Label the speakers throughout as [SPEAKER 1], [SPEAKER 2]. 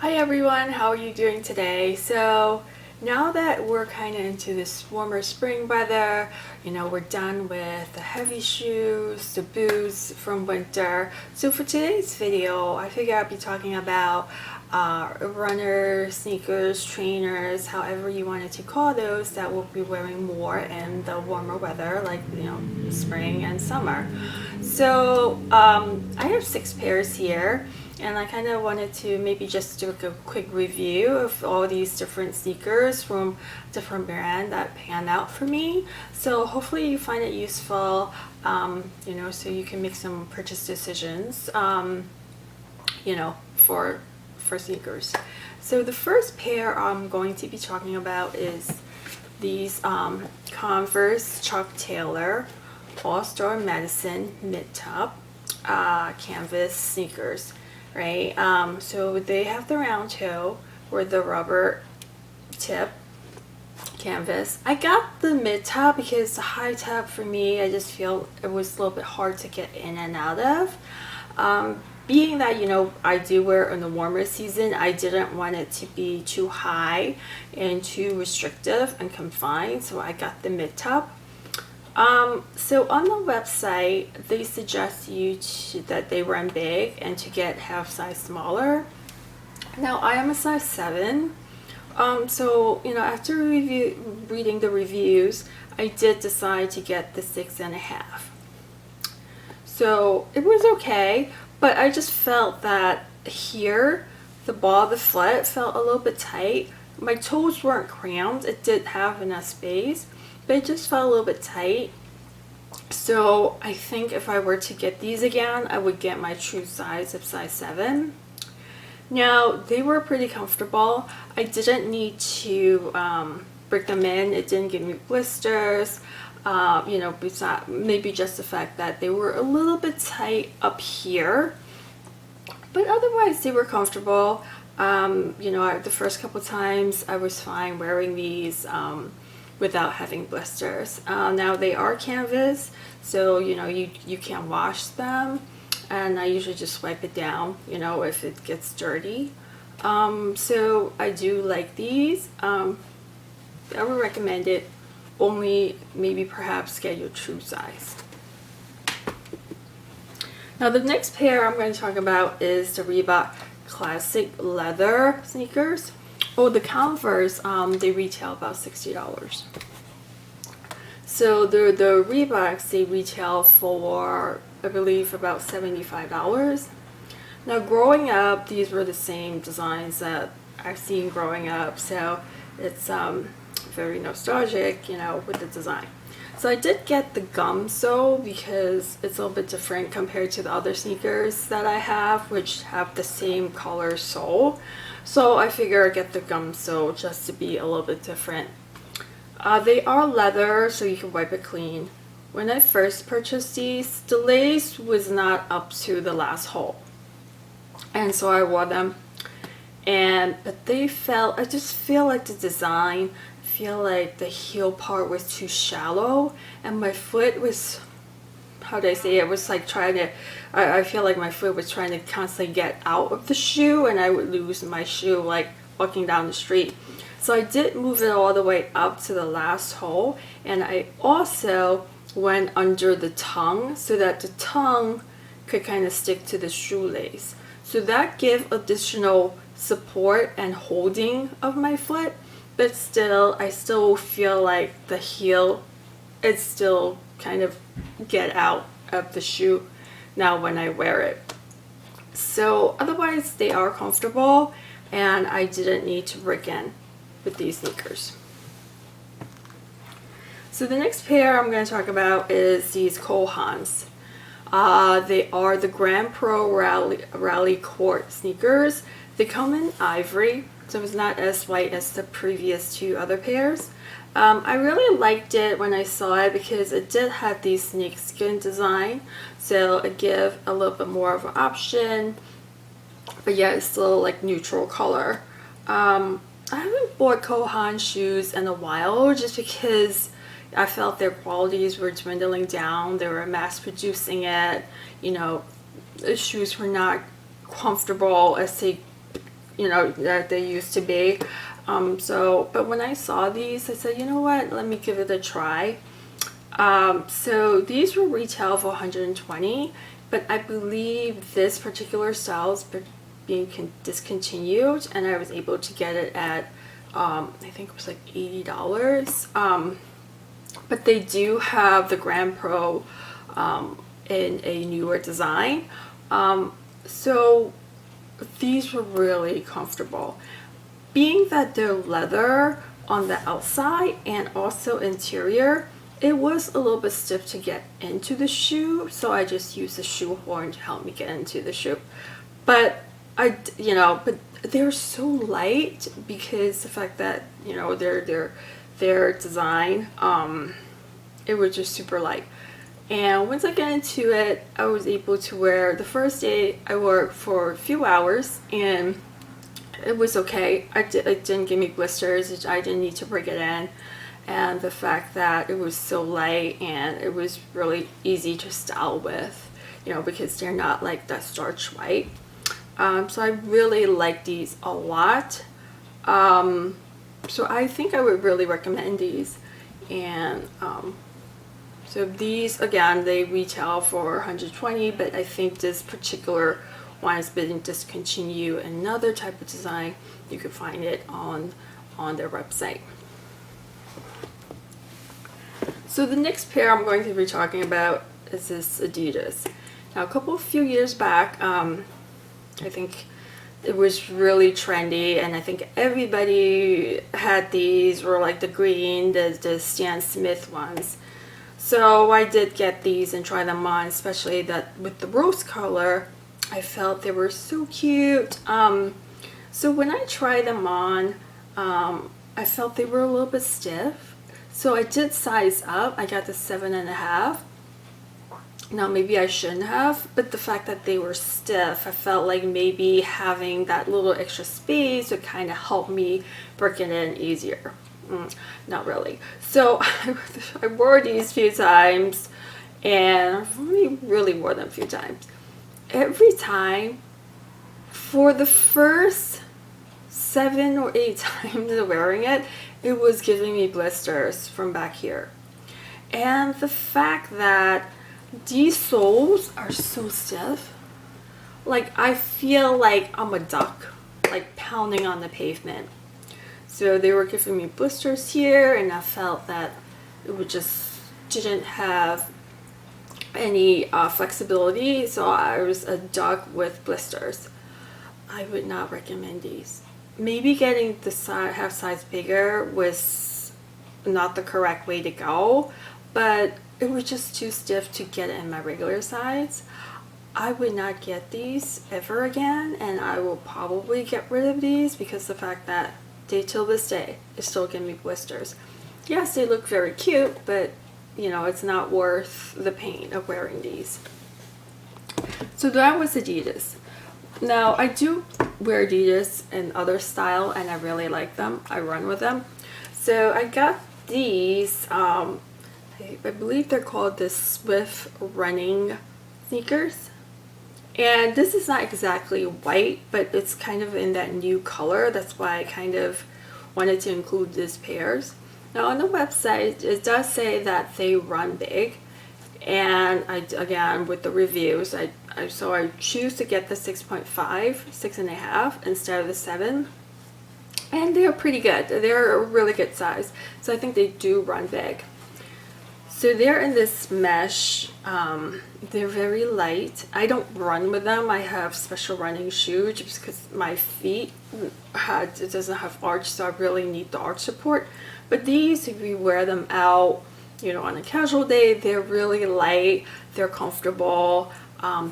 [SPEAKER 1] Hi everyone, how are you doing today? So now that we're kind of into this warmer spring weather, we're done with the heavy shoes, the boots from winter. So for today's video, I figure I'd be talking about runners, sneakers, trainers, however you wanted to call those, that we'll be wearing more in the warmer weather, like spring and summer. So I have 6 pairs here. And I kind of wanted to maybe just do a quick review of all these different sneakers from different brands that pan out for me. So hopefully you find it useful, so you can make some purchase decisions, for sneakers. So the first pair I'm going to be talking about is these Converse Chuck Taylor All-Star Medicine mid-top canvas sneakers. Right, so they have the round toe or the rubber tip canvas. I got the mid top because the high top for me, I just feel it was a little bit hard to get in and out of. Being that I do wear in the warmer season, I didn't want it to be too high and too restrictive and confined, so I got the mid top. So on the website, they suggest that they run big and to get half size smaller. Now I am a size 7. So after reading the reviews, I did decide to get the 6.5. So it was okay, but I just felt that here, the ball of the foot felt a little bit tight. My toes weren't cramped. It did have enough space, but it just felt a little bit tight. So I think if I were to get these again, I would get my true size of size 7. Now they were pretty comfortable. I didn't need to break them in. It didn't give me blisters. Besides maybe just the fact that they were a little bit tight up here, but otherwise they were comfortable. The first couple times I was fine wearing these without having blisters. Now they are canvas, so you can wash them, and I usually just wipe it down if it gets dirty. So I do like these. I would recommend it, only maybe perhaps get your true size. Now the next pair I'm going to talk about is the Reebok classic leather sneakers. Oh, the Converse, they retail about $60. So the Reeboks, they retail for, I believe, about $75. Now growing up, these were the same designs that I've seen growing up, so it's very nostalgic, with the design. So I did get the gum sole because it's a little bit different compared to the other sneakers that I have, which have the same color sole. So I figure I get the gum sole just to be a little bit different. They are leather, so you can wipe it clean. When I first purchased these, the lace was not up to the last hole, and so I wore them. But I just feel like the design, feel like the heel part was too shallow, and my foot was, how do I say it, was like trying to, I feel like my foot was trying to constantly get out of the shoe, and I would lose my shoe like walking down the street. So I did move it all the way up to the last hole, and I also went under the tongue so that the tongue could kind of stick to the shoelace. So that gave additional support and holding of my foot, but still, I still feel like the heel, it's still kind of get out of the shoe now when I wear it. So otherwise they are comfortable, and I didn't need to break in with these sneakers. So the next pair I'm going to talk about is these Cole Haans. They are the Grand Pro Rally Court sneakers. They come in ivory, so it's not as white as the previous 2 other pairs. I really liked it when I saw it because it did have the snakeskin design, so it gave a little bit more of an option, but yeah, it's still like neutral color. I haven't bought Cole Haan shoes in a while just because I felt their qualities were dwindling down. They were mass producing it. The shoes were not comfortable as they you know, that they used to be. But when I saw these, I said, you know what, let me give it a try. So these will retail for 120, but I believe this particular style is being discontinued, and I was able to get it at I think it was like $80. But they do have the Grand Pro in a newer design. So these were really comfortable. Being that they're leather on the outside and also interior, it was a little bit stiff to get into the shoe, so I just used the shoehorn to help me get into the shoe. But but they're so light because the fact that, you know, their design, it was just super light. And once I got into it, I was able to wear, the first day I wore for a few hours and it was okay. It didn't give me blisters. I didn't need to break it in. And the fact that it was so light and it was really easy to style with, you know, because they're not like that starch white. So I really like these a lot. So I think I would really recommend these. And so these, again, they retail for 120, but I think this particular one has been discontinued. Another type of design, you can find it on their website. So the next pair I'm going to be talking about is this Adidas. Now, a few years back, I think it was really trendy, and I think everybody had these, or like the green, the Stan Smith ones. So I did get these and try them on, especially that with the rose color. I felt they were so cute. So when I tried them on, I felt they were a little bit stiff. So I did size up. I got the 7.5. Now maybe I shouldn't have, but the fact that they were stiff, I felt like maybe having that little extra space would kind of help me break it in easier. Not really. So I wore these a few times, and I've only really wore them a few times. Every time, for the first 7 or 8 times of wearing it, it was giving me blisters from back here. And the fact that these soles are so stiff, like I feel like I'm a duck, like pounding on the pavement. So they were giving me blisters here, and I felt that it would just didn't have any flexibility, so I was a duck with blisters. I would not recommend these. Maybe getting the half size bigger was not the correct way to go, but it was just too stiff to get in my regular size. I would not get these ever again, and I will probably get rid of these because the fact that they, till this day, is still giving me blisters. Yes, they look very cute, but you know, it's not worth the pain of wearing these. So that was Adidas. Now I do wear Adidas in other style, and I really like them. I run with them. So I got these, I believe they're called the Swift running sneakers. And this is not exactly white, but it's kind of in that new color. That's why I kind of wanted to include these pairs. Now on the website, it does say that they run big. And again, with the reviews, so I choose to get the 6.5, 6.5 instead of the 7. And they're pretty good. They're a really good size. So I think they do run big. So they're in this mesh. They're very light. I don't run with them. I have special running shoes just because my feet it doesn't have arch, so I really need the arch support. But these, if you wear them out, you know, on a casual day, they're really light. They're comfortable.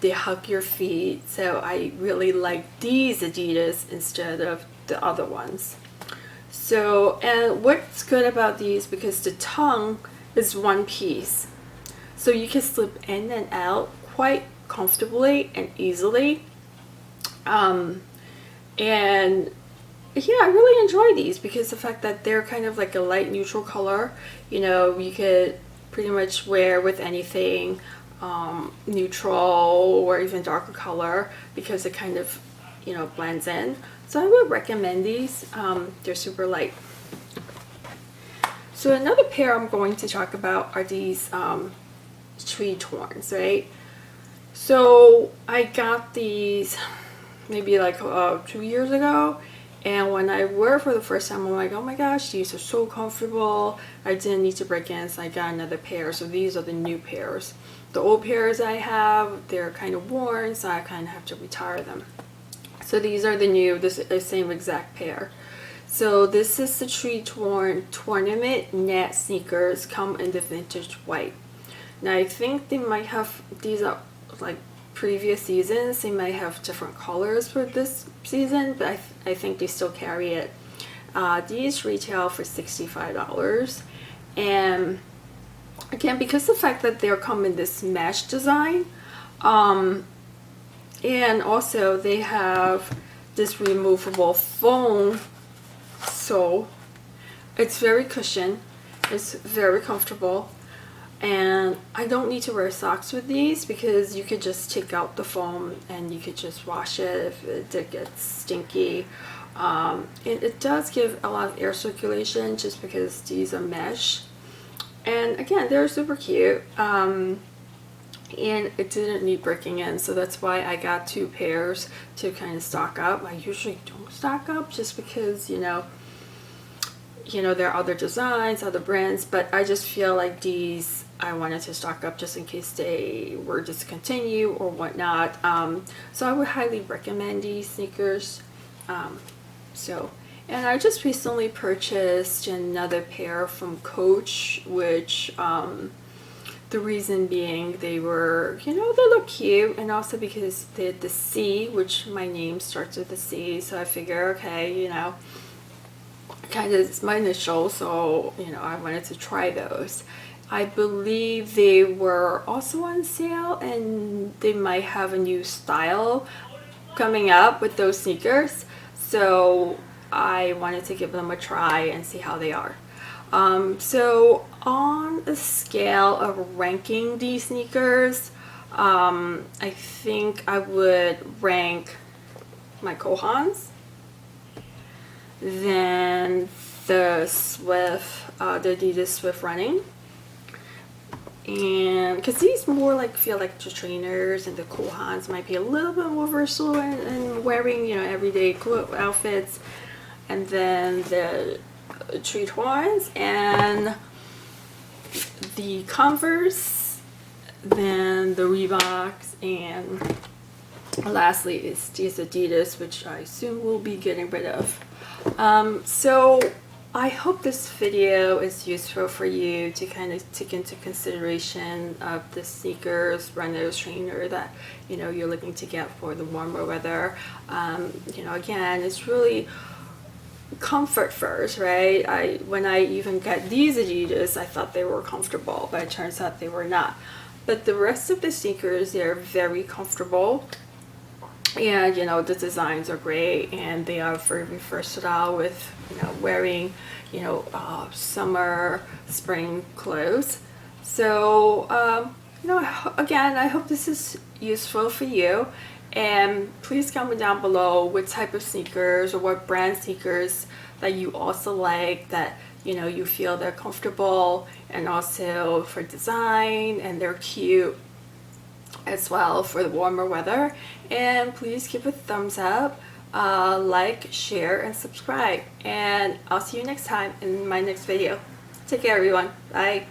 [SPEAKER 1] They hug your feet. So I really like these Adidas instead of the other ones. So, and what's good about these, because the tongue is one piece, so you can slip in and out quite comfortably and easily. And yeah, I really enjoy these because the fact that they're kind of like a light neutral color, you know, you could pretty much wear with anything, neutral or even darker color, because it kind of, you know, blends in. So I would recommend these. They're super light. So another pair I'm going to talk about are these Tretorns, right? So I got these maybe like 2 years ago, and when I wore it for the first time, I'm like, oh my gosh, these are so comfortable. I didn't need to break in, so I got another pair. So these are the new pairs. The old pairs I have, they're kind of worn, so I kind of have to retire them. So these are the new, this is the same exact pair. So this is the Tretorn Tournament Net sneakers, come in the vintage white. Now I think they might have, these are like previous seasons, they might have different colors for this season, but I think they still carry it. These retail for $65, and again, because of the fact that they're come in this mesh design, and also they have this removable foam sole. It's very cushioned, it's very comfortable, and I don't need to wear socks with these because you could just take out the foam and you could just wash it if it gets stinky. It does give a lot of air circulation just because these are mesh, and again, they're super cute, and it didn't need breaking in, so that's why I got 2 pairs to kind of stock up. I usually don't stock up just because you know there are other designs, other brands, but I just feel like these I wanted to stock up just in case they were discontinued or whatnot. So I would highly recommend these sneakers. And I just recently purchased another pair from Coach, which the reason being they were, they look cute, and also because they had the C, which my name starts with the C, so I figure, okay, kind of it's my initial, so I wanted to try those. I believe they were also on sale, and they might have a new style coming up with those sneakers, so I wanted to give them a try and see how they are. So on a scale of ranking these sneakers, I think I would rank my Kohans, then the Adidas Swift Running, and because these more feel like the trainers, and the Kohans might be a little bit more versatile in wearing everyday outfits, and then the Tretorns and the Converse, then the Reeboks, and lastly is these Adidas, which I assume we'll be getting rid of. So I hope this video is useful for you to kind of take into consideration of the sneakers, runners, trainer that you're looking to get for the warmer weather. Again, it's really comfort first, right? When I even got these Adidas, I thought they were comfortable, but it turns out they were not. But the rest of the sneakers, they're very comfortable, and the designs are great, and they are very versatile with wearing summer, spring clothes. So again, I hope this is useful for you, and please comment down below what type of sneakers or what brand sneakers that you also like, that you feel they're comfortable and also for design, and they're cute as well for the warmer weather. And please give a thumbs up, like, share, and subscribe, and I'll see you next time in my next video. Take care, everyone. Bye.